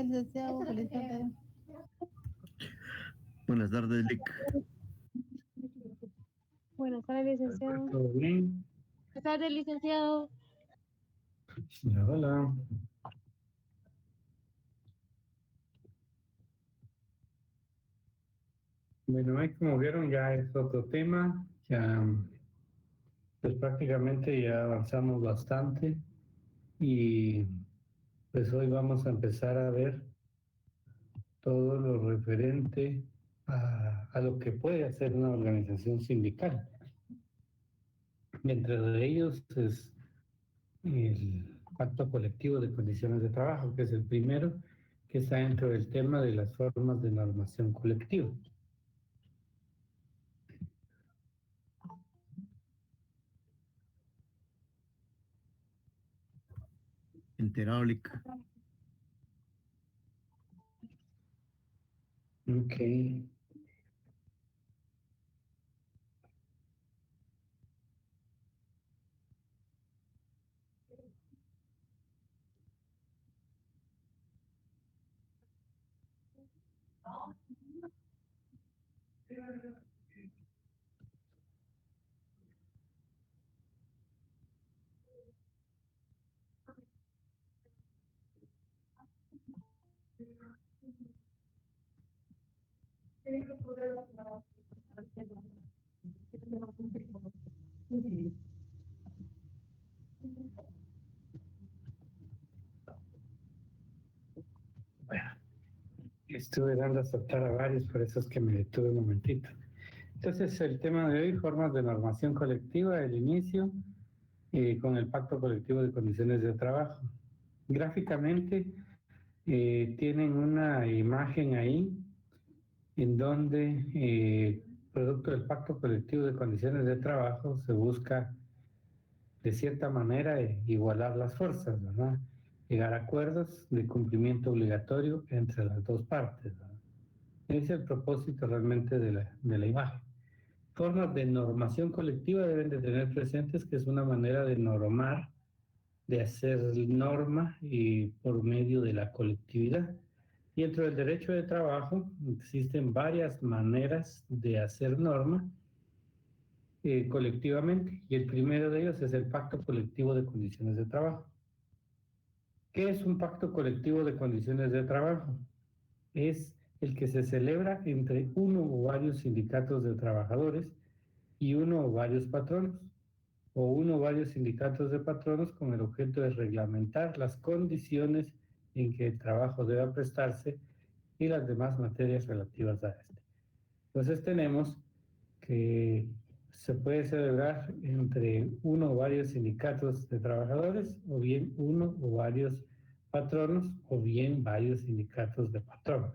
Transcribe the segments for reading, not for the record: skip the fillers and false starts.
licenciado. Feliz tarde. Buenas tardes, Lick. Buenas tardes, licenciado. ¿Todo bien? Buenas tardes, licenciado. Hola. Bueno, ahí como vieron ya es otro tema, ya pues prácticamente ya avanzamos bastante y pues hoy vamos a empezar a ver todo lo referente a lo que puede hacer una organización sindical. Dentro de ellos es el pacto colectivo de condiciones de trabajo, que es el primero que está dentro del tema de las formas de normación colectiva. Enterado, Lick. Ok. Bueno, estuve dando a saltar a varios, por eso es que me detuve un momentito. Entonces, el tema de hoy, formas de normación colectiva, el inicio con el Pacto Colectivo de Condiciones de Trabajo. Gráficamente tienen una imagen ahí en donde, producto del Pacto Colectivo de Condiciones de Trabajo, se busca de cierta manera igualar las fuerzas, ¿verdad? Llegar a acuerdos de cumplimiento obligatorio entre las dos partes, ¿verdad? Ese es el propósito realmente de la imagen. Formas de normación colectiva deben de tener presentes que es una manera de normar, de hacer norma y por medio de la colectividad. Y dentro del derecho de trabajo existen varias maneras de hacer norma colectivamente, y el primero de ellos es el Pacto Colectivo de Condiciones de Trabajo. ¿Qué es un pacto colectivo de condiciones de trabajo? Es el que se celebra entre uno o varios sindicatos de trabajadores y uno o varios patronos, o uno o varios sindicatos de patronos con el objeto de reglamentar las condiciones en que el trabajo deba prestarse y las demás materias relativas a este. Entonces tenemos que se puede celebrar entre uno o varios sindicatos de trabajadores, o bien uno o varios patronos, o bien varios sindicatos de patronos.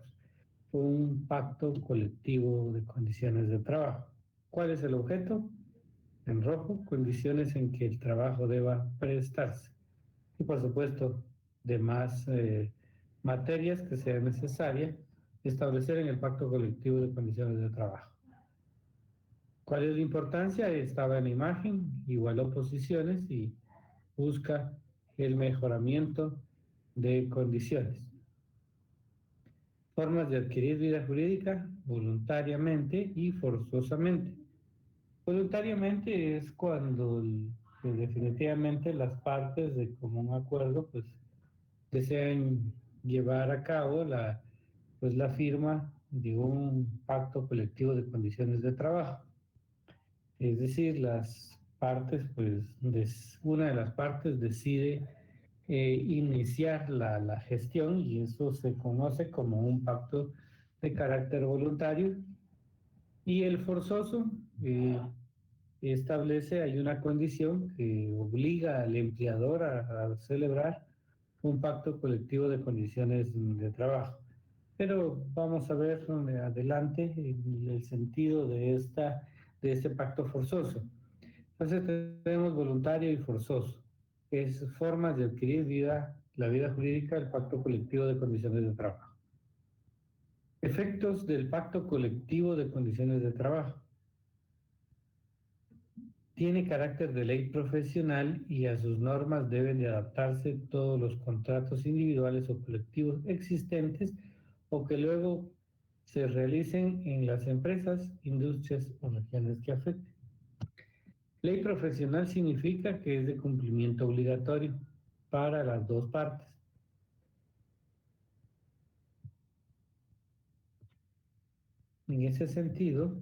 Un pacto colectivo de condiciones de trabajo. ¿Cuál es el objeto? En rojo, condiciones en que el trabajo deba prestarse. Y por supuesto, demás materias que sean necesarias establecer en el pacto colectivo de condiciones de trabajo. ¿Cuál es la importancia? Estaba en la imagen, igualó posiciones y busca el mejoramiento de condiciones. Formas de adquirir vida jurídica voluntariamente y forzosamente. Voluntariamente es cuando pues, definitivamente las partes de común acuerdo pues desean llevar a cabo pues, la firma de un pacto colectivo de condiciones de trabajo. Es decir, las partes, pues, una de las partes decide iniciar la gestión y eso se conoce como un pacto de carácter voluntario. Y el forzoso establece, hay una condición que obliga al empleador a celebrar un pacto colectivo de condiciones de trabajo. Pero vamos a ver adelante el sentido de este pacto forzoso. Entonces tenemos voluntario y forzoso, que es formas de adquirir la vida jurídica del pacto colectivo de condiciones de trabajo. Efectos del pacto colectivo de condiciones de trabajo. tiene carácter de ley profesional y a sus normas deben de adaptarse todos los contratos individuales o colectivos existentes o que luego se realicen en las empresas, industrias o regiones que afecten. Ley profesional significa que es de cumplimiento obligatorio para las dos partes. En ese sentido,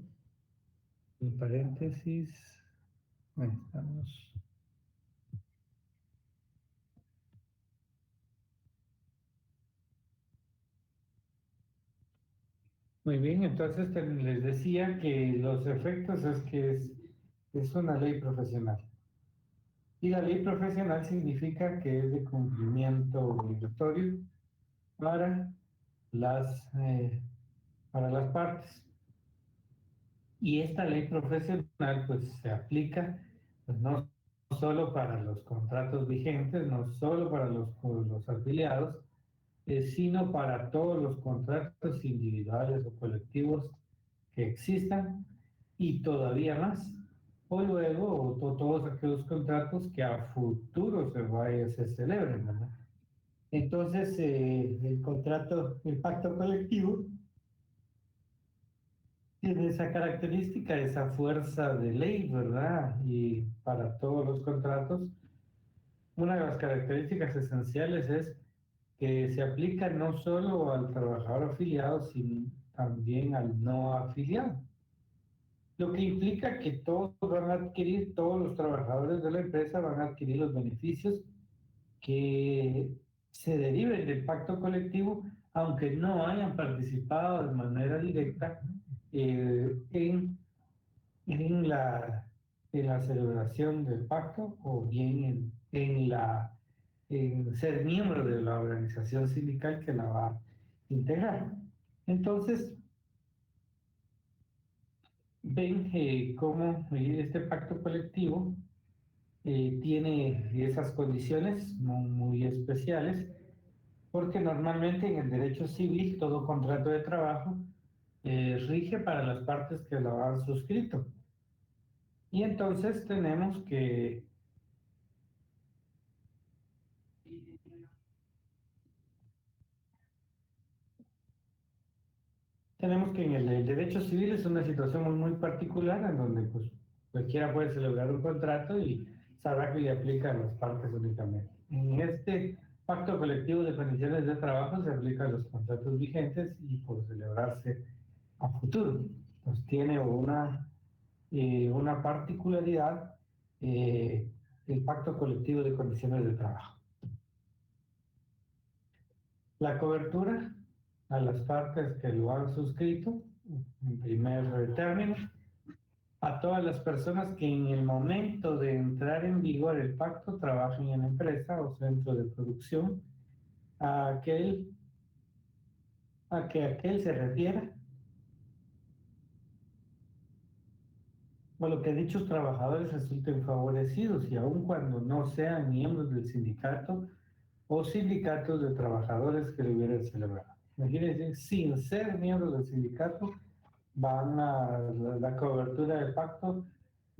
en paréntesis, ahí estamos. Muy bien, entonces les decía que los efectos es que es una ley profesional. Y la ley profesional significa que es de cumplimiento obligatorio para las, eh, para las partes. Y esta ley profesional pues se aplica pues, no solo para los contratos vigentes, no solo para los afiliados, sino para todos los contratos individuales o colectivos que existan y todavía más. O luego todos aquellos contratos que a futuro se celebren, ¿verdad? Entonces, el pacto colectivo tiene esa característica, esa fuerza de ley, ¿verdad? Y para todos los contratos, una de las características esenciales es que se aplica no solo al trabajador afiliado, sino también al no afiliado. Lo que implica que todos van a adquirir, todos los trabajadores de la empresa van a adquirir los beneficios que se deriven del pacto colectivo, aunque no hayan participado de manera directa en la celebración del pacto o bien en ser miembro de la organización sindical que la va a integrar. Entonces, ven cómo este pacto colectivo tiene esas condiciones muy especiales, porque normalmente en el derecho civil todo contrato de trabajo rige para las partes que lo han suscrito. Y entonces tenemos que en el derecho civil es una situación muy particular en donde pues, cualquiera puede celebrar un contrato y sabrá que le aplica a las partes únicamente. En este pacto colectivo de condiciones de trabajo se aplica a los contratos vigentes y por celebrarse a futuro. Pues tiene una particularidad el pacto colectivo de condiciones de trabajo. La cobertura a las partes que lo han suscrito, en primer término, a todas las personas que en el momento de entrar en vigor el pacto trabajen en empresa o centro de producción, a que aquel se refiera, o lo que dichos trabajadores resulten favorecidos y aun cuando no sean miembros del sindicato o sindicatos de trabajadores que lo hubieran celebrado. Imagínense, sin ser miembros del sindicato, la cobertura del pacto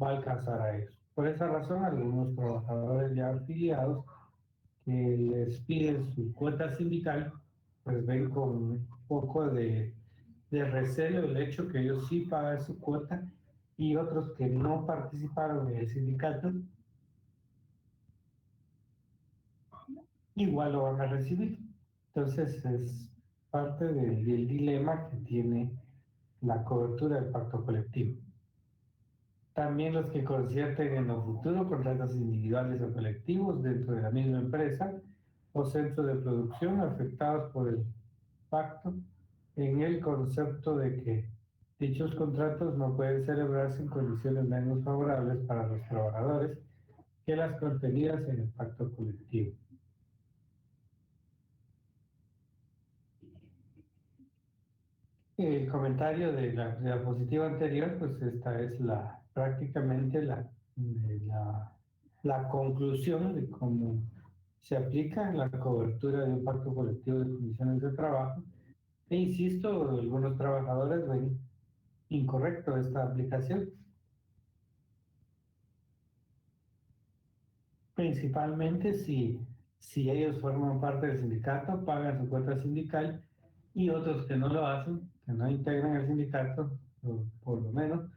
va a alcanzar a ellos. Por esa razón, algunos trabajadores ya afiliados que les piden su cuota sindical, pues ven con un poco de recelo el hecho que ellos sí pagan su cuota y otros que no participaron en el sindicato igual lo van a recibir. Entonces es parte del dilema que tiene la cobertura del pacto colectivo. También los que concierten en lo futuro contratos individuales o colectivos dentro de la misma empresa o centro de producción afectados por el pacto en el concepto de que dichos contratos no pueden celebrarse en condiciones menos favorables para los trabajadores que las contenidas en el pacto colectivo. El comentario de la diapositiva anterior, pues esta es prácticamente la conclusión de cómo se aplica la cobertura de un pacto colectivo de condiciones de trabajo. E insisto, algunos trabajadores ven incorrecto esta aplicación. principalmente si ellos forman parte del sindicato, pagan su cuota sindical, y otros que no lo hacen, que no integran el sindicato, o por lo menos,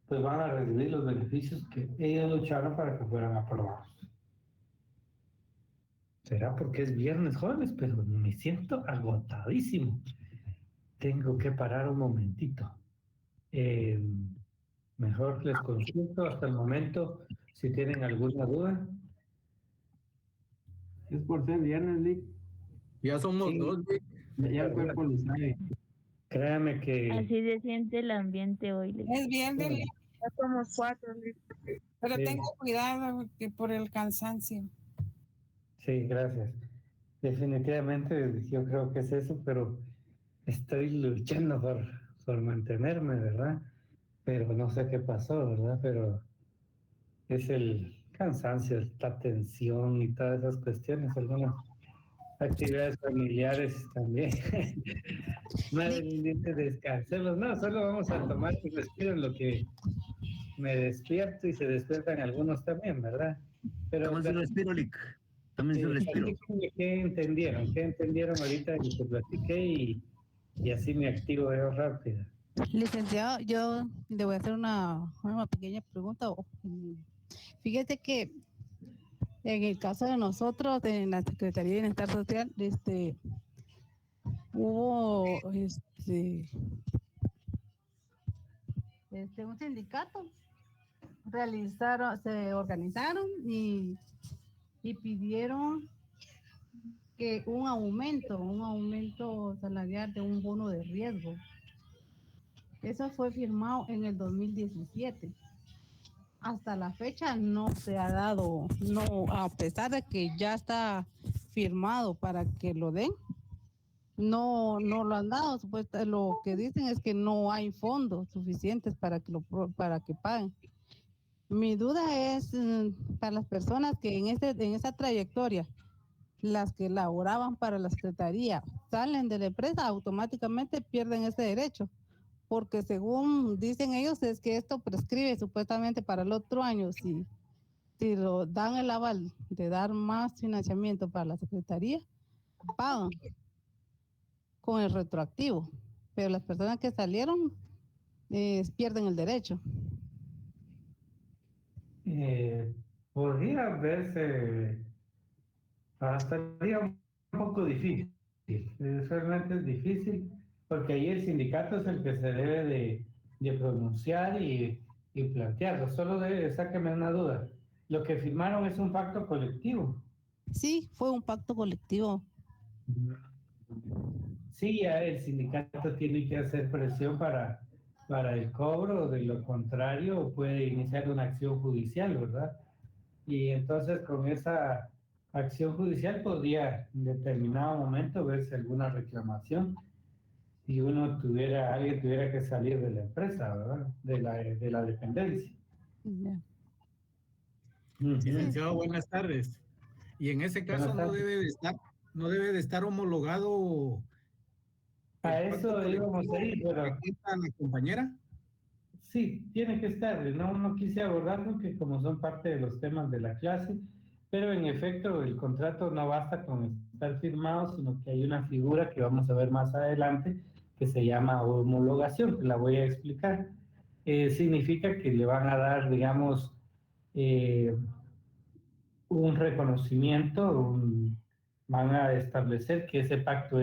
pues van a recibir los beneficios que ellos lucharon para que fueran aprobados. Será porque es viernes, jóvenes, pero me siento agotadísimo. Tengo que parar un momentito. Eh, Mejor les consulto hasta el momento si tienen alguna duda. Es por ser viernes, Lick. Ya somos Sí. dos, Lick. Ya el cuerpo lo sabe. Créame que Así se siente el ambiente hoy. Es bien, Sí. ya somos 4, pero Sí. tengo cuidado que por el cansancio. sí, gracias. Definitivamente yo creo que es eso, pero estoy luchando por mantenerme, ¿verdad? Pero no sé qué pasó, ¿verdad? Pero es el cansancio, la tensión y todas esas cuestiones, algunas actividades familiares también. Madre, dice descansemos. No, solo vamos a tomar un respiro en lo que me despierto y se despiertan algunos también, ¿verdad? Pero Tómense un respiro, Lick. Tómense un respiro. platíquenme ¿qué entendieron? ¿Qué entendieron ahorita que te platiqué? Y así me activo yo rápido. Licenciado, yo le voy a hacer una pequeña pregunta. Fíjese que en el caso de nosotros, en la Secretaría de Bienestar Social, hubo un sindicato, se organizaron y pidieron que un aumento salarial de un bono de riesgo. Eso fue firmado en el 2017. Hasta la fecha no se ha dado, a pesar de que ya está firmado para que lo den, no lo han dado. Lo que dicen es que no hay fondos suficientes para que paguen. Mi duda es para las personas que en esa trayectoria, las que laboraban para la Secretaría, salen de la empresa, automáticamente pierden ese derecho. Porque según dicen ellos es que esto prescribe supuestamente para el otro año, si lo dan el aval de dar más financiamiento para la Secretaría, pagan con el retroactivo, pero las personas que salieron pierden el derecho. Podría verse, estaría un poco difícil. Realmente es difícil, porque ahí el sindicato es el que se debe de pronunciar y plantearlo. Solo sáqueme una duda. Lo que firmaron es un pacto colectivo. Sí, fue un pacto colectivo. Sí, ya el sindicato tiene que hacer presión para el cobro, de lo contrario puede iniciar una acción judicial, ¿verdad? Y entonces con esa acción judicial podría en determinado momento verse alguna reclamación si alguien tuviera que salir de la empresa, ¿verdad? De la dependencia. Ya. Licenciado, buenas tardes. Y en ese caso Buenas tardes. no debe de estar homologado. A el eso pacto íbamos a ir, colectivo pero que quita la compañera. sí, tiene que estar. No quise abordarlo, que como son parte de los temas de la clase, pero en efecto el contrato no basta con estar firmado, sino que hay una figura que vamos a ver más adelante que se llama homologación, que la voy a explicar. Significa que le van a dar, digamos, un reconocimiento, van a establecer que ese pacto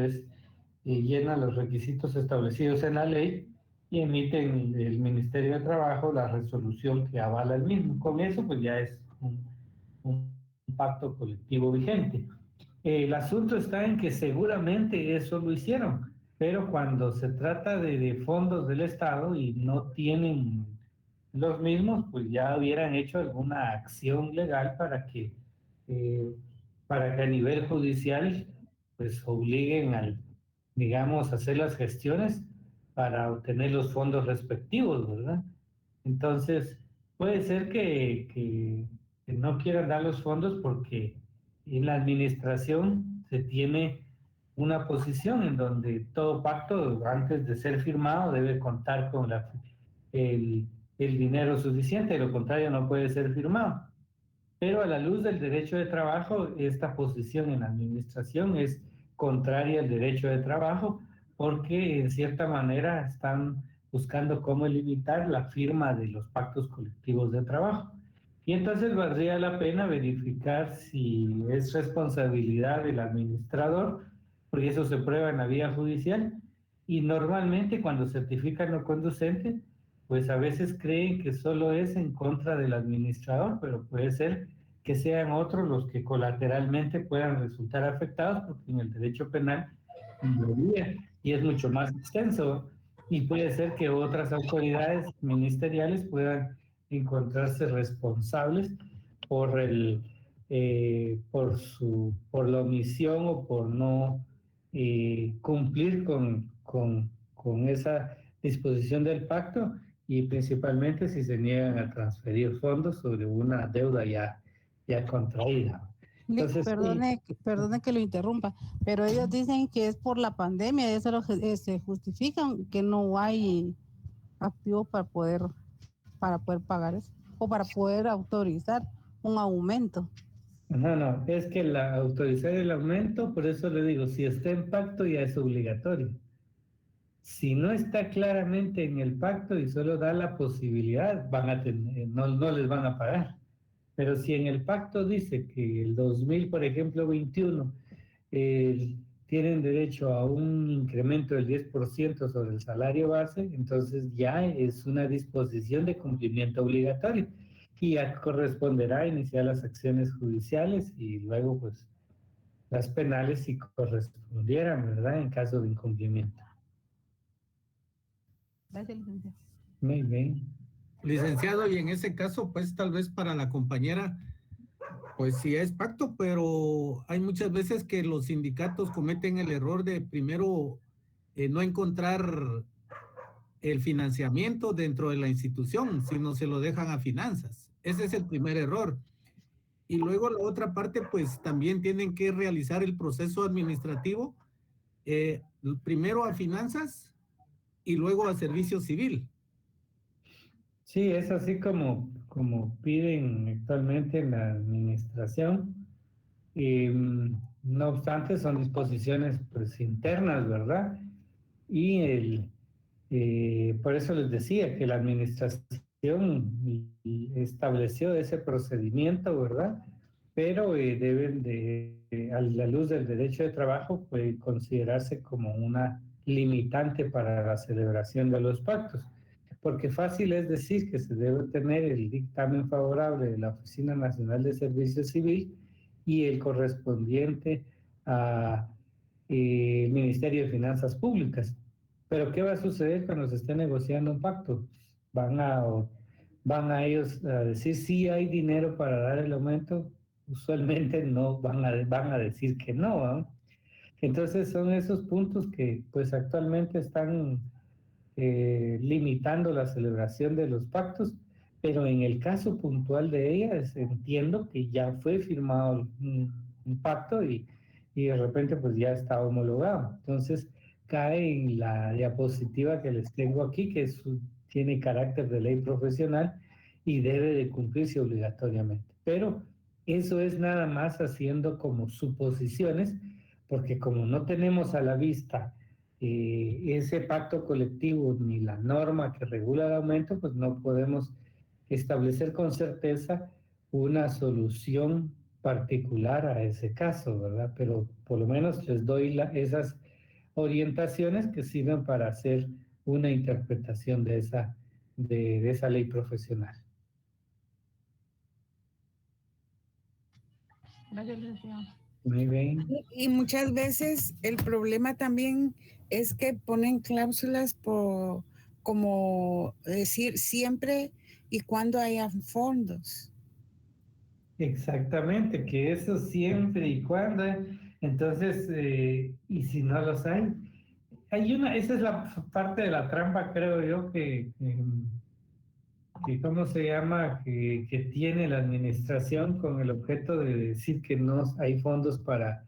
llena los requisitos establecidos en la ley y emiten el Ministerio de Trabajo la resolución que avala el mismo. Con eso pues ya es un pacto colectivo vigente. El asunto está en que seguramente eso lo hicieron, pero cuando se trata de fondos del Estado y no tienen los mismos, pues ya hubieran hecho alguna acción legal para que a nivel judicial pues obliguen digamos, hacer las gestiones para obtener los fondos respectivos, ¿verdad? Entonces, puede ser que no quieran dar los fondos porque en la administración se tiene una posición en donde todo pacto, antes de ser firmado, debe contar con el dinero suficiente, de lo contrario no puede ser firmado. Pero a la luz del derecho de trabajo, esta posición en la administración es contraria al derecho de trabajo porque en cierta manera están buscando cómo limitar la firma de los pactos colectivos de trabajo. Y entonces valdría la pena verificar si es responsabilidad del administrador, porque eso se prueba en la vía judicial. Y normalmente cuando certifican no conducente, pues a veces creen que solo es en contra del administrador, pero puede ser que sean otros los que colateralmente puedan resultar afectados, porque en el derecho penal y es mucho más extenso, y puede ser que otras autoridades ministeriales puedan encontrarse responsables por por la omisión o por no cumplir con esa disposición del pacto, y principalmente si se niegan a transferir fondos sobre una deuda ya contraída. Entonces, perdone que lo interrumpa, pero ellos dicen que es por la pandemia, eso se justifican que no hay activo para poder pagar eso o para poder autorizar un aumento. No, es que autorizar el aumento, por eso le digo, si está en pacto ya es obligatorio. Si no está claramente en el pacto y solo da la posibilidad, no les van a pagar. Pero si en el pacto dice que el 2000, por ejemplo, 21, tienen derecho a un incremento del 10% sobre el salario base, entonces ya es una disposición de cumplimiento obligatorio y ya corresponderá iniciar las acciones judiciales y luego pues las penales si correspondieran, ¿verdad? En caso de incumplimiento. Gracias, licenciado. Muy bien. Licenciado, y en ese caso, pues tal vez para la compañera, pues sí es pacto, pero hay muchas veces que los sindicatos cometen el error de primero no encontrar el financiamiento dentro de la institución, sino se lo dejan a finanzas. Ese es el primer error. Y luego la otra parte, pues también tienen que realizar el proceso administrativo, primero a finanzas y luego a servicio civil. Sí, es así como piden actualmente en la administración. No obstante, son disposiciones pues internas, ¿verdad? Y por eso les decía que la administración estableció ese procedimiento, ¿verdad? Pero deben a la luz del derecho de trabajo, puede considerarse como una limitante para la celebración de los pactos. Porque fácil es decir que se debe tener el dictamen favorable de la Oficina Nacional de Servicio Civil y el correspondiente al Ministerio de Finanzas Públicas. Pero ¿qué va a suceder cuando se esté negociando un pacto? Van a ellos a decir sí hay dinero para dar el aumento, usualmente no van a decir que no, ¿no? Entonces son esos puntos que pues actualmente están limitando la celebración de los pactos, pero en el caso puntual de ellas entiendo que ya fue firmado un pacto y de repente pues ya está homologado. Entonces cae en la diapositiva que les tengo aquí, que tiene carácter de ley profesional y debe de cumplirse obligatoriamente. Pero eso es nada más haciendo como suposiciones, porque como no tenemos a la vista ese pacto colectivo ni la norma que regula el aumento, pues no podemos establecer con certeza una solución particular a ese caso, ¿verdad? Pero por lo menos les doy esas orientaciones que sirven para hacer una interpretación de esa ley profesional. Gracias, licenciado. Muy bien. Y muchas veces el problema también es que ponen cláusulas como decir siempre y cuando haya fondos. Exactamente, que eso siempre y cuando, entonces, y si no los hay, esa es la parte de la trampa, creo yo, que ¿cómo se llama? Que tiene la administración con el objeto de decir que no hay fondos para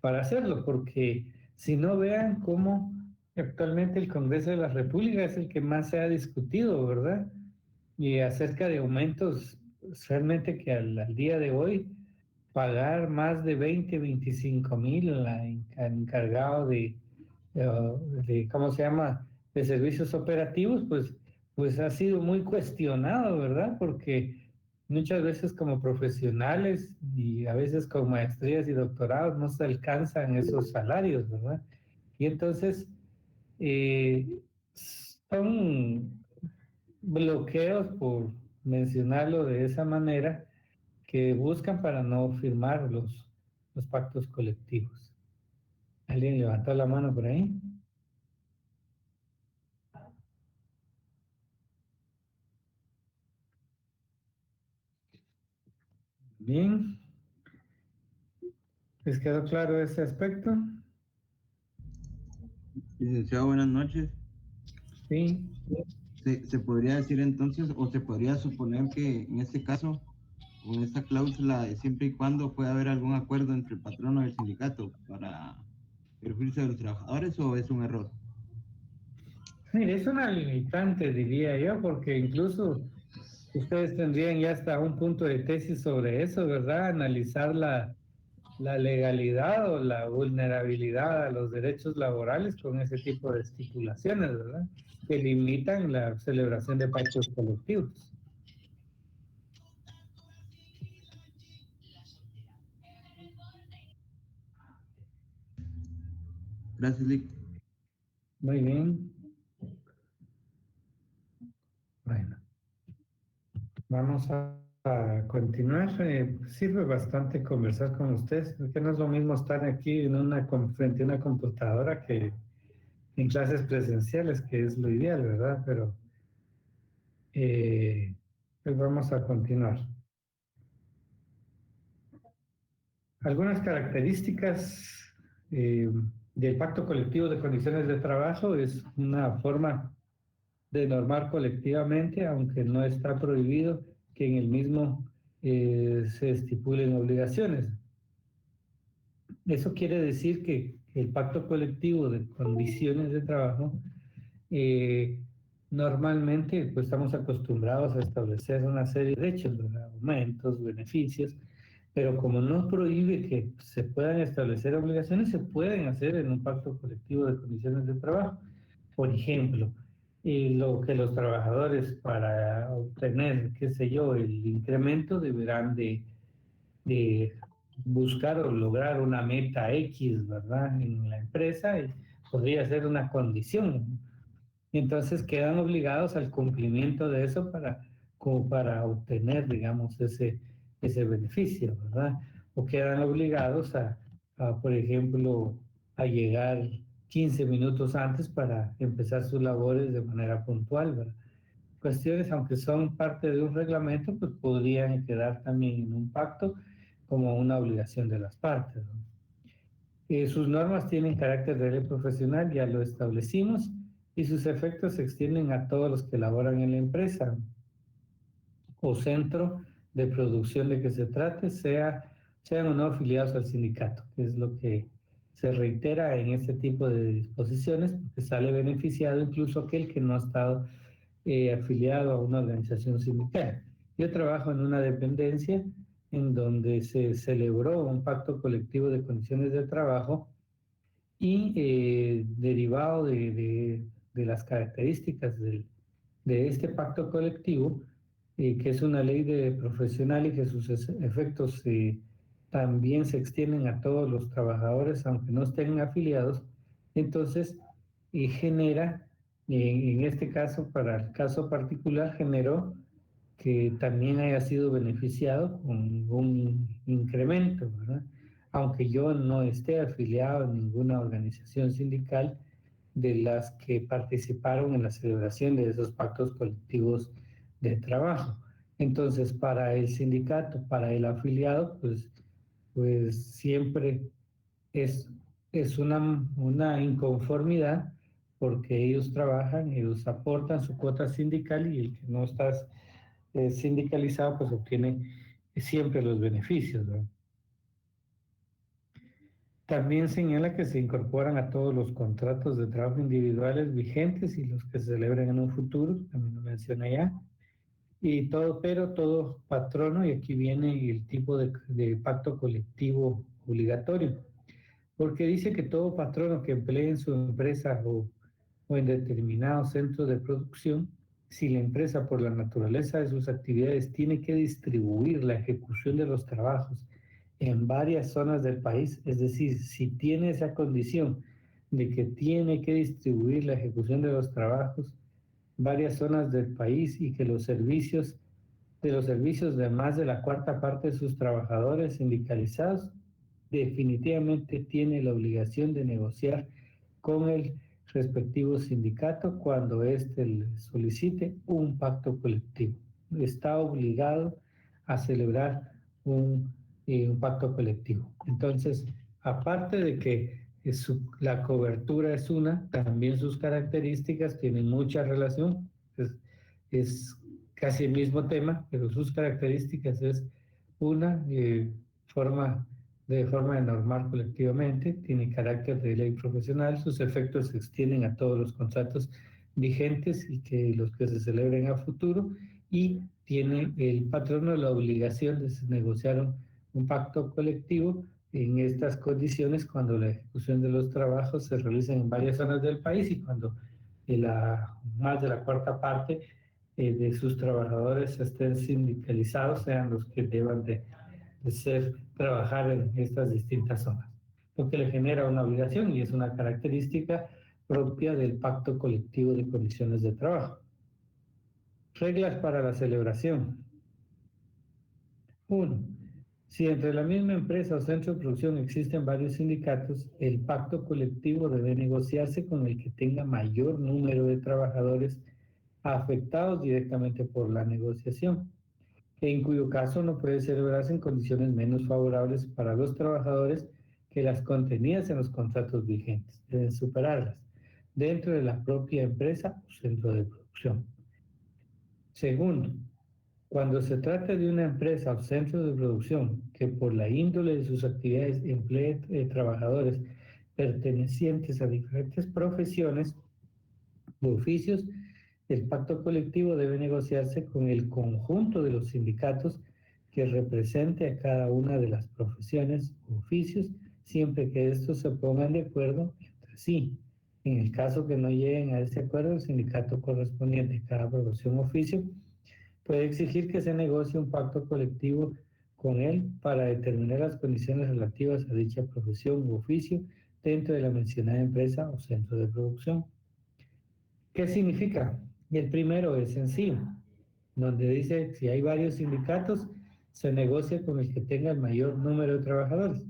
hacerlo, porque si no vean cómo actualmente el Congreso de la República es el que más se ha discutido, ¿verdad? Y acerca de aumentos realmente que al día de hoy pagar más de 20, 25 mil al encargado ¿cómo se llama? De servicios operativos, pues ha sido muy cuestionado, ¿verdad? Porque muchas veces como profesionales y a veces con maestrías y doctorados no se alcanzan esos salarios, ¿verdad? Y entonces eh, son bloqueos, por mencionarlo de esa manera, que buscan para no firmar los pactos colectivos. ¿Alguien levantó la mano por ahí? Bien. ¿Les quedó claro ese aspecto? Licenciado, buenas noches. Sí. Se podría decir entonces, o se podría suponer que en este caso, con esta cláusula de siempre y cuando pueda haber algún acuerdo entre el patrono y el sindicato para el juicio de los trabajadores, o es un error? Mire, es una limitante, diría yo, porque incluso ustedes tendrían ya hasta un punto de tesis sobre eso, ¿verdad? Analizar la legalidad o la vulnerabilidad a los derechos laborales con ese tipo de estipulaciones, ¿verdad? Que limitan la celebración de pactos colectivos. Gracias, Lic. Muy bien. Bueno, vamos a continuar. Sirve bastante conversar con ustedes, porque no es lo mismo estar aquí frente a una computadora que en clases presenciales, que es lo ideal, ¿verdad? Pero pues vamos a continuar. Algunas características del pacto colectivo de condiciones de trabajo es una forma de normar colectivamente, aunque no está prohibido que en el mismo se estipulen obligaciones. Eso quiere decir que el pacto colectivo de condiciones de trabajo normalmente pues estamos acostumbrados a establecer una serie de derechos, ¿verdad? Aumentos, beneficios, pero como no prohíbe que se puedan establecer obligaciones, se pueden hacer en un pacto colectivo de condiciones de trabajo. Por ejemplo, lo que los trabajadores para obtener, qué sé yo, el incremento deberán de buscar o lograr una meta X, ¿verdad? En la empresa y podría ser una condición. Entonces quedan obligados al cumplimiento de eso como para obtener, digamos, ese beneficio, ¿verdad? O quedan obligados por ejemplo, a llegar 15 minutos antes para empezar sus labores de manera puntual, ¿verdad? Cuestiones, aunque son parte de un reglamento, pues podrían quedar también en un pacto como una obligación de las partes, ¿no? Sus normas tienen carácter de ley profesional, ya lo establecimos, y sus efectos se extienden a todos los que laboran en la empresa o centro de producción de que se trate, sean o no afiliados al sindicato, que es lo que se reitera en este tipo de disposiciones, porque sale beneficiado incluso aquel que no ha estado afiliado a una organización sindical. Yo trabajo en una dependencia en donde se celebró un pacto colectivo de condiciones de trabajo y derivado de las características de este pacto colectivo, que es una ley de profesional y que sus efectos también se extienden a todos los trabajadores, aunque no estén afiliados, entonces genera, en este caso, para el caso particular, generó que también haya sido beneficiado con un incremento, ¿verdad? Aunque yo no esté afiliado en ninguna organización sindical de las que participaron en la celebración de esos pactos colectivos de trabajo. Entonces, para el sindicato, para el afiliado, pues siempre es una inconformidad porque ellos trabajan, ellos aportan su cuota sindical y el que no está sindicalizado pues obtiene siempre los beneficios, ¿no? También señala que se incorporan a todos los contratos de trabajo individuales vigentes y los que se celebren en un futuro, también lo menciona ya. Y todo, pero todo patrono, y aquí viene el tipo de pacto colectivo obligatorio, porque dice que todo patrono que emplee en su empresa o en determinado centro de producción, si la empresa por la naturaleza de sus actividades tiene que distribuir la ejecución de los trabajos en varias zonas del país, es decir, si tiene esa condición de que tiene que distribuir la ejecución de los trabajos varias zonas del país y que los servicios de más de la cuarta parte de sus trabajadores sindicalizados, definitivamente tiene la obligación de negociar con el respectivo sindicato cuando éste le solicite un pacto colectivo. Está obligado a celebrar un pacto colectivo. Entonces, aparte de que la cobertura es una, también sus características tienen mucha relación. Es casi el mismo tema, pero sus características es una forma de normar colectivamente, tiene carácter de ley profesional, sus efectos se extienden a todos los contratos vigentes y que los que se celebren a futuro, y tiene el patrono la obligación de negociar un pacto colectivo en estas condiciones cuando la ejecución de los trabajos se realiza en varias zonas del país y cuando más de la cuarta parte de sus trabajadores estén sindicalizados, sean los que deban de trabajar en estas distintas zonas, lo que le genera una obligación y es una característica propia del pacto colectivo de condiciones de trabajo. Reglas para la celebración. 1. Si entre la misma empresa o centro de producción existen varios sindicatos, el pacto colectivo debe negociarse con el que tenga mayor número de trabajadores afectados directamente por la negociación, en cuyo caso no puede celebrarse en condiciones menos favorables para los trabajadores que las contenidas en los contratos vigentes. Deben superarlas dentro de la propia empresa o centro de producción. Segundo, cuando se trata de una empresa o centro de producción que por la índole de sus actividades emplee trabajadores pertenecientes a diferentes profesiones u oficios, el pacto colectivo debe negociarse con el conjunto de los sindicatos que represente a cada una de las profesiones u oficios, siempre que estos se pongan de acuerdo entre sí. En el caso que no lleguen a ese acuerdo, el sindicato correspondiente a cada profesión u oficio puede exigir que se negocie un pacto colectivo con él para determinar las condiciones relativas a dicha profesión u oficio dentro de la mencionada empresa o centro de producción. ¿Qué significa? El primero es sencillo, donde dice si hay varios sindicatos, se negocia con el que tenga el mayor número de trabajadores.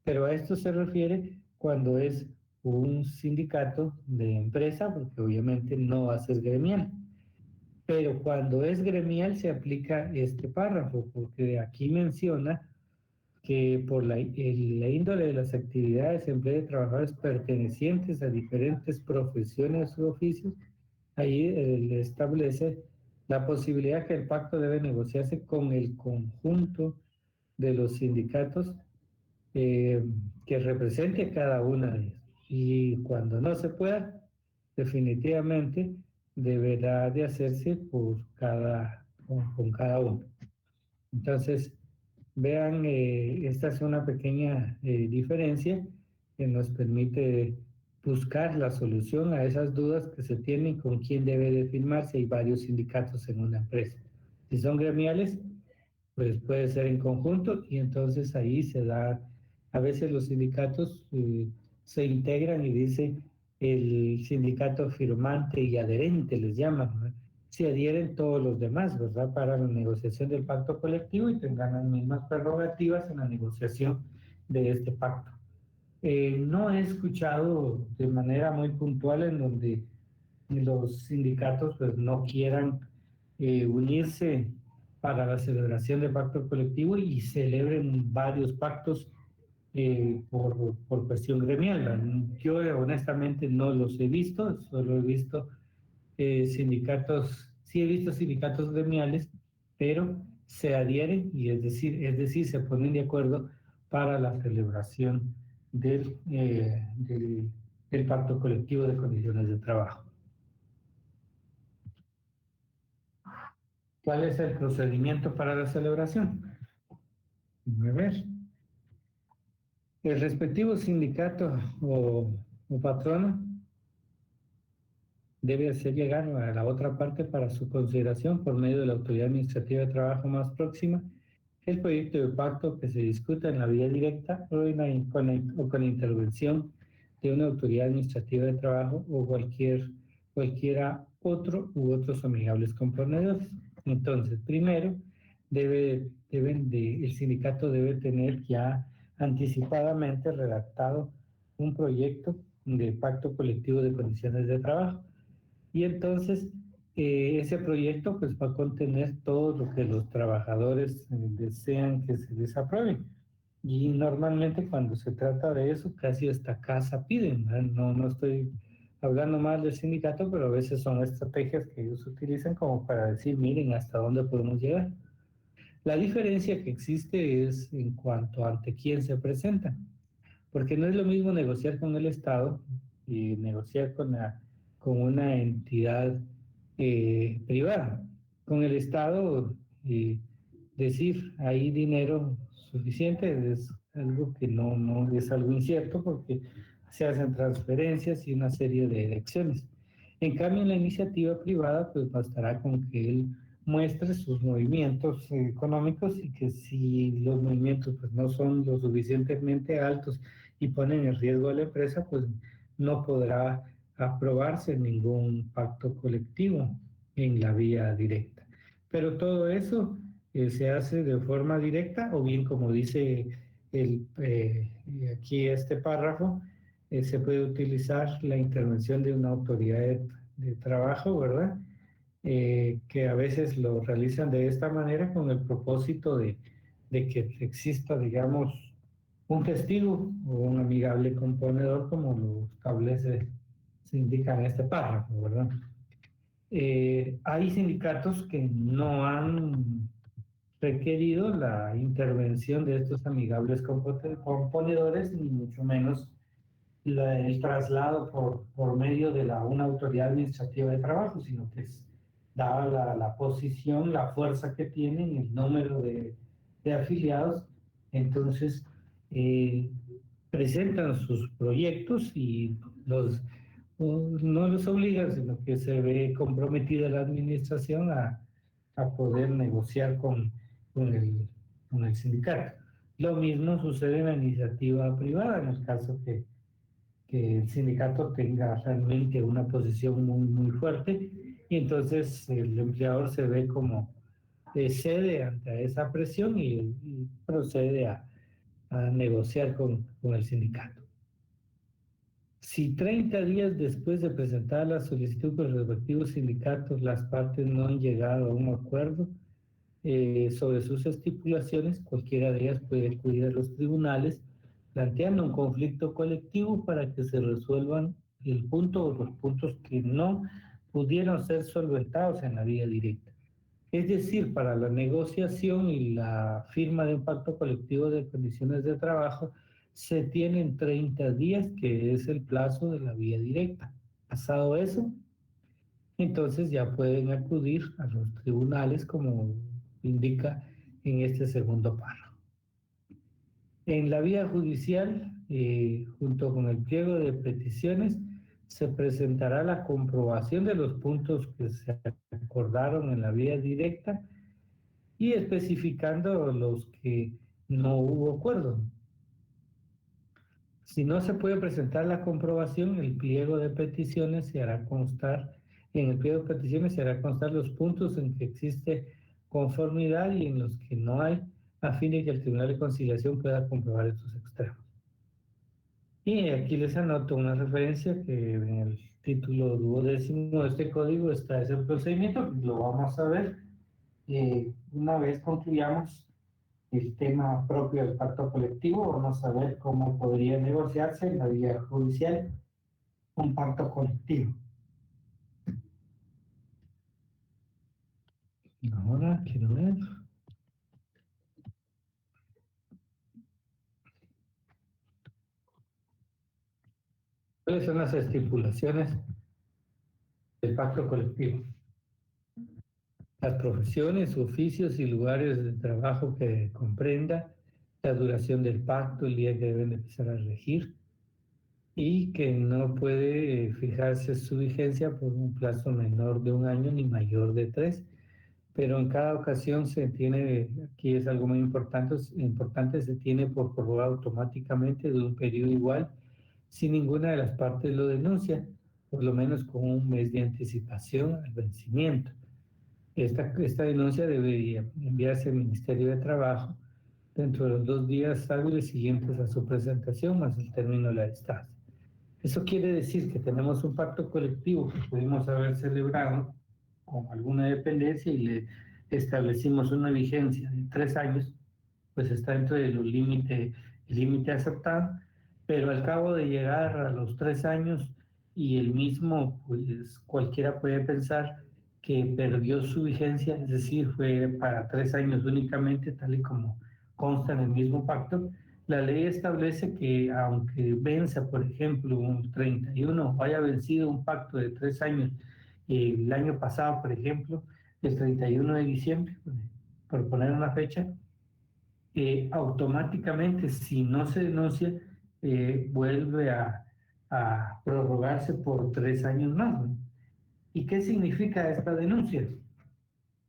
Pero a esto se refiere cuando es un sindicato de empresa, porque obviamente no va a ser gremial. Pero cuando es gremial se aplica este párrafo, porque aquí menciona que por la índole de las actividades se emplea de trabajadores pertenecientes a diferentes profesiones u oficios. Ahí le establece la posibilidad que el pacto debe negociarse con el conjunto de los sindicatos que represente a cada una de ellas. Y cuando no se pueda, definitivamente deberá de hacerse con cada uno. Entonces, vean, esta es una pequeña diferencia que nos permite buscar la solución a esas dudas que se tienen con quién debe de firmar si hay varios sindicatos en una empresa. Si son gremiales, pues puede ser en conjunto y entonces ahí se da, a veces los sindicatos se integran y dice el sindicato firmante y adherente, les llaman, ¿no? Se adhieren todos los demás, ¿verdad? Para la negociación del pacto colectivo y tendrán las mismas prerrogativas en la negociación de este pacto. No he escuchado de manera muy puntual en donde los sindicatos pues no quieran unirse para la celebración del pacto colectivo y celebren varios pactos por cuestión gremial. Yo honestamente no los he visto, solo he visto sindicatos, sí he visto sindicatos gremiales, pero se adhieren y es decir, se ponen de acuerdo para la celebración del pacto colectivo de condiciones de trabajo. ¿Cuál es el procedimiento para la celebración? A ver. El respectivo sindicato o patrono debe hacer llegar a la otra parte para su consideración por medio de la autoridad administrativa de trabajo más próxima el proyecto de pacto que se discuta en la vía directa o con la intervención de una autoridad administrativa de trabajo o cualquiera otro u otros amigables componentes. Entonces, primero, el sindicato debe tener ya anticipadamente redactado un proyecto de pacto colectivo de condiciones de trabajo. Y entonces ese proyecto pues va a contener todo lo que los trabajadores desean que se les apruebe. Y normalmente cuando se trata de eso, casi hasta casa piden, ¿verdad? No estoy hablando mal del sindicato, pero a veces son estrategias que ellos utilizan como para decir, miren, hasta dónde podemos llegar. La diferencia que existe es en cuanto ante quién se presenta, porque no es lo mismo negociar con el Estado y negociar con una entidad privada. Con el Estado, decir hay dinero suficiente es algo que no es algo incierto porque se hacen transferencias y una serie de elecciones. En cambio, en la iniciativa privada, pues bastará con que él muestre sus movimientos económicos y que si los movimientos pues, no son lo suficientemente altos y ponen en riesgo a la empresa, pues no podrá aprobarse ningún pacto colectivo en la vía directa. Pero todo eso se hace de forma directa o bien como dice aquí este párrafo, se puede utilizar la intervención de una autoridad de trabajo, ¿verdad? Que a veces lo realizan de esta manera con el propósito de que exista, digamos, un testigo o un amigable componedor, como lo establece, se indica en este párrafo, ¿verdad? Hay sindicatos que no han requerido la intervención de estos amigables componedores, ni mucho menos el traslado por medio de una autoridad administrativa de trabajo, sino que es dada la posición, la fuerza que tienen, el número de afiliados, entonces presentan sus proyectos y no los obligan, sino que se ve comprometida la administración a poder negociar con el sindicato. Lo mismo sucede en la iniciativa privada, en el caso que el sindicato tenga realmente una posición muy fuerte y entonces el empleador se ve como cede ante esa presión y procede a negociar con el sindicato. Si 30 días después de presentar la solicitud con los respectivos sindicatos las partes no han llegado a un acuerdo sobre sus estipulaciones, cualquiera de ellas puede acudir a los tribunales planteando un conflicto colectivo para que se resuelvan el punto o los puntos que no pudieron ser solventados en la vía directa. Es decir, para la negociación y la firma de un pacto colectivo de condiciones de trabajo se tienen 30 días, que es el plazo de la vía directa. Pasado eso, entonces ya pueden acudir a los tribunales como indica en este segundo párrafo. En la vía judicial, junto con el pliego de peticiones, se presentará la comprobación de los puntos que se acordaron en la vía directa y especificando los que no hubo acuerdo. Si no se puede presentar la comprobación, el pliego de peticiones se hará constar, en el pliego de peticiones se hará constar los puntos en que existe conformidad y en los que no hay, a fin de que el Tribunal de Conciliación pueda comprobar estos extremos. Y aquí les anoto una referencia que en el título 12º de este código está ese procedimiento, lo vamos a ver una vez concluyamos el tema propio del pacto colectivo, vamos a ver cómo podría negociarse en la vía judicial un pacto colectivo. Ahora quiero ver. ¿Cuáles son las estipulaciones del pacto colectivo? las profesiones, oficios y lugares de trabajo que comprenda, la duración del pacto, el día que deben empezar a regir, y que no puede fijarse su vigencia por un plazo menor de 1 año ni mayor de 3. Pero en cada ocasión se tiene, aquí es algo muy importante, se tiene por prorrogar automáticamente de un periodo igual si ninguna de las partes lo denuncia, por lo menos con 1 mes de anticipación al vencimiento. Esta denuncia debería enviarse al Ministerio de Trabajo dentro de los 2 días hábiles siguientes a su presentación, más el término de la distancia. Eso quiere decir que tenemos un pacto colectivo que pudimos haber celebrado con alguna dependencia y le establecimos una vigencia de 3 años, pues está dentro de los límite aceptado, pero al cabo de llegar a los 3 años y el mismo, pues cualquiera puede pensar que perdió su vigencia, es decir, fue para 3 años únicamente, tal y como consta en el mismo pacto. La ley establece que aunque venza, por ejemplo, un 31, o haya vencido un pacto de 3 años, el año pasado, por ejemplo, el 31 de diciembre, por poner una fecha, automáticamente, si no se denuncia, vuelve a prorrogarse por 3 años más, ¿no? ¿Y qué significa esta denuncia?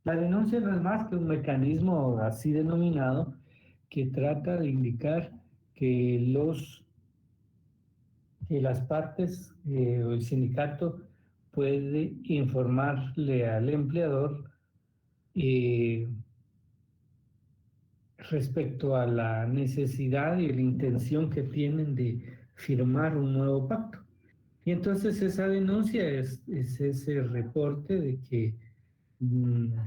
La denuncia no es más que un mecanismo así denominado que trata de indicar que las partes o el sindicato puede informarle al empleador respecto a la necesidad y la intención que tienen de firmar un nuevo pacto. Y entonces esa denuncia es ese reporte de que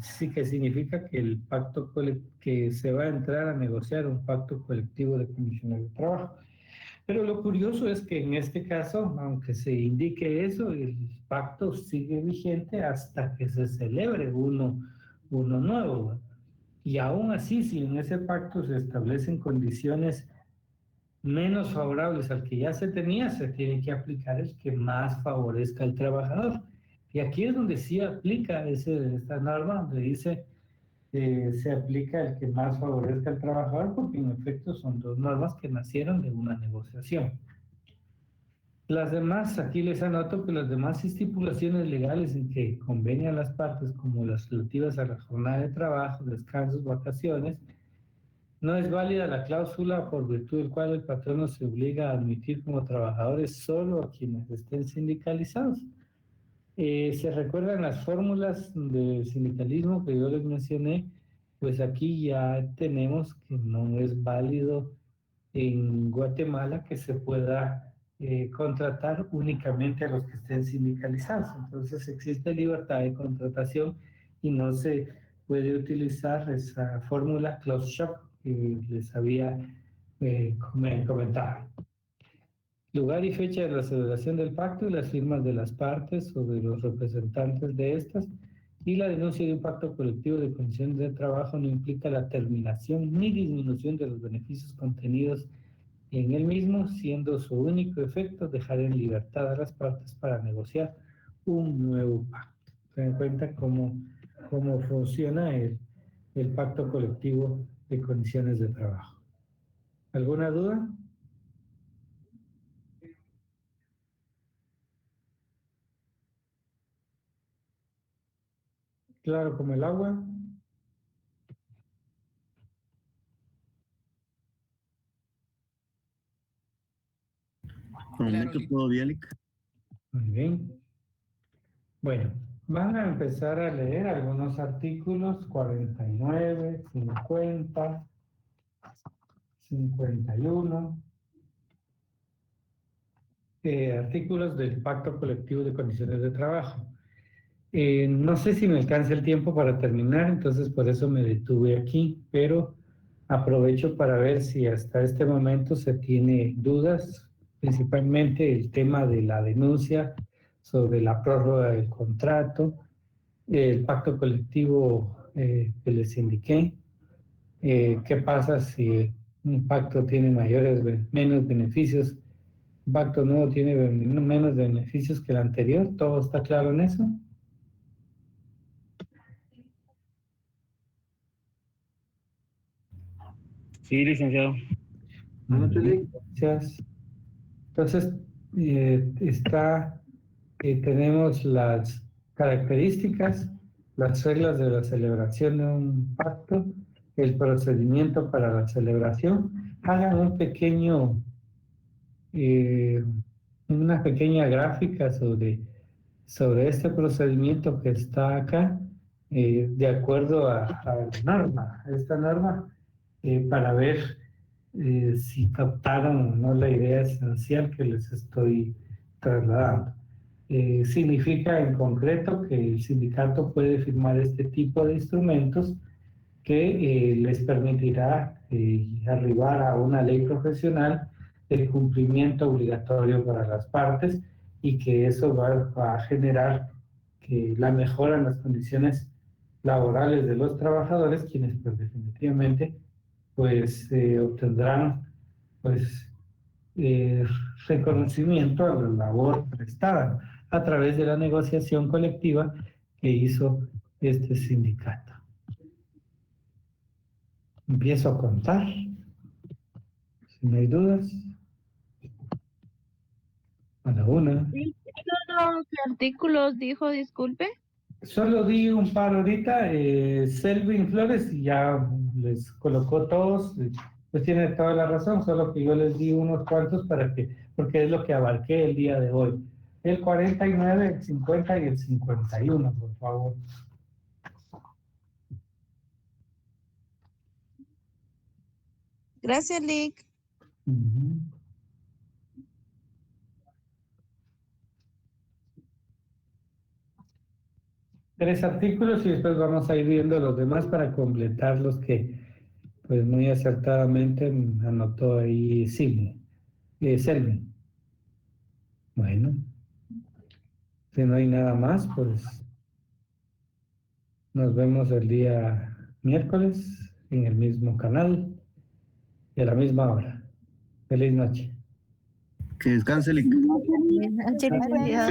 sí, que significa que el pacto que se va a entrar a negociar un pacto colectivo de condiciones de trabajo. Pero lo curioso es que en este caso, aunque se indique eso, el pacto sigue vigente hasta que se celebre uno nuevo, ¿no? Y aún así, si en ese pacto se establecen condiciones menos favorables al que ya se tenía, se tiene que aplicar el que más favorezca al trabajador. Y aquí es donde sí aplica esta norma, donde dice se aplica el que más favorezca al trabajador, porque en efecto son 2 normas que nacieron de una negociación. Las demás, aquí les anoto que las demás estipulaciones legales en que convenian las partes, como las relativas a la jornada de trabajo, descansos, vacaciones, no es válida la cláusula por virtud del cual el patrono se obliga a admitir como trabajadores solo a quienes estén sindicalizados. ¿Se recuerdan las fórmulas del sindicalismo que yo les mencioné? Pues aquí ya tenemos que no es válido en Guatemala que se pueda contratar únicamente a los que estén sindicalizados. Entonces existe libertad de contratación y no se puede utilizar esa fórmula close shop que les había comentado. Lugar y fecha de la celebración del pacto y las firmas de las partes o de los representantes de estas, y la denuncia de un pacto colectivo de condiciones de trabajo no implica la terminación ni disminución de los beneficios contenidos en el mismo, siendo su único efecto dejar en libertad a las partes para negociar un nuevo pacto. Se dan cuenta cómo funciona el pacto colectivo de condiciones de trabajo. ¿Alguna duda? Claro como el agua. Por el momento todo Bialik. Muy bien. Bueno, van a empezar a leer algunos artículos, 49, 50, 51, artículos del Pacto Colectivo de Condiciones de Trabajo. No sé si me alcanza el tiempo para terminar, entonces por eso me detuve aquí, pero aprovecho para ver si hasta este momento se tiene dudas, principalmente el tema de la denuncia sobre la prórroga del contrato, el pacto colectivo que les indiqué, qué pasa si un pacto tiene menos beneficios, un pacto nuevo tiene menos beneficios que el anterior. ¿Todo está claro en eso? Sí, licenciado. Anote, Lick. Gracias. Entonces, tenemos las características, las reglas de la celebración de un pacto, el procedimiento para la celebración. Hagan una pequeña gráfica sobre este procedimiento que está acá, de acuerdo a la norma, esta norma, para ver si captaron o no la idea esencial que les estoy trasladando. Significa en concreto que el sindicato puede firmar este tipo de instrumentos que les permitirá arribar a una ley profesional de cumplimiento obligatorio para las partes, y que eso va a generar que la mejora en las condiciones laborales de los trabajadores, quienes pues definitivamente pues obtendrán pues reconocimiento a la labor prestada a través de la negociación colectiva que hizo este sindicato. Empiezo a contar, si no hay dudas. A la una. ¿Los artículos dijo, disculpe? Solo di un par ahorita, Selvin Flores, y ya les colocó todos, pues tiene toda la razón, solo que yo les di unos cuantos porque es lo que abarqué el día de hoy. El 49, el 50 y el 51, por favor. Gracias, Lick. Ujú. Tres artículos y después vamos a ir viendo los demás para completar los que pues muy acertadamente anotó ahí Selmi. Bueno, si no hay nada más, pues nos vemos el día miércoles en el mismo canal y a la misma hora. Feliz noche. Que descanse, Lick. Buenas noches, licenciado.